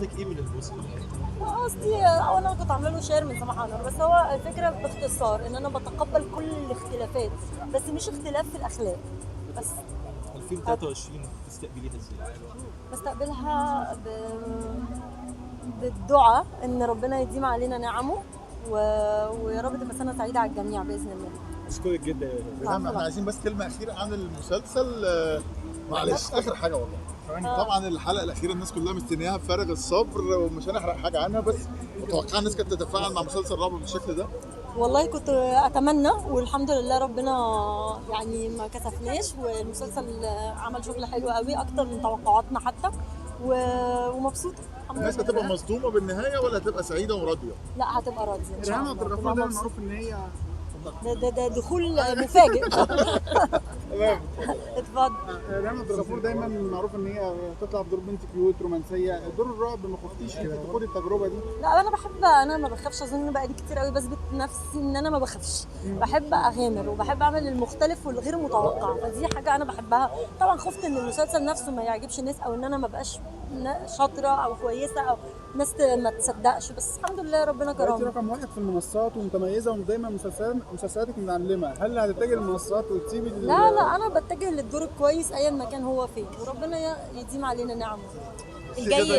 قصدك ايه من الموسم ده؟ قصدي انا كنت عامله له شير من سماح انور، بس هو الفكره باختصار ان انا بتقبل كل الاختلافات، بس مش اختلاف في الاخلاق بس. 2023 تستقبليها ازاي؟ بستقبلها بالدعاء ان ربنا يديم علينا نعمه و... ويا رب تبقى سنه سعيده على الجميع باذن الله. اشكرك جدا يا ريهام، احنا عايزين بس كلمه اخيره عن المسلسل. معلش اخر حاجه والله. طبعا الحلقه الاخيره الناس كلها مستنياها بفارغ الصبر، ومش هنحرق حاجه عنها، بس متوقع الناس كانت تتفاعل مع مسلسل رعب بالشكل ده؟ والله كنت اتمنى، والحمد لله ربنا يعني ما كسفناش، والمسلسل عمل شغل حلو قوي اكتر من توقعاتنا حتى، ومبسوطه الحمد الناس لله. هتبقى مصدومه بالنهايه ولا هتبقى سعيده وراضيه؟ لا هتبقى راضيه ان شاء ريهام الله. عبد الغفور تبقى دايما مبسوطة. معروف ان هي ده دخول مفاجئ. تمام. اتفضل. ريهام عبد الغفور دايما معروف ان هي تطلع بدور بنت كيوت رومانسيه، دور الرعب ما خفتيش انت تاخدي التجربه دي؟ لا انا ما بخافش، اظن بقى لي كتير قوي بثبت نفسي ان انا ما بخافش، بحب اغامر وبحب اعمل المختلف والغير متوقع، فدي حاجه انا بحبها. طبعا خفت ان المسلسل نفسه ما يعجبش الناس، او ان انا ما بقاش شاطره او كويسه او ناس ما تصدقش، بس الحمد لله ربنا بقيتي كرمني. رقم واحد في المنصات ومتميزه ودايما مسلسلاتك متعلمه، هل هتتجه للمنصات وتسيبي لا انا بتجه للدور الكويس ايا ما كان هو فين، وربنا يديم علينا نعمه الجاي.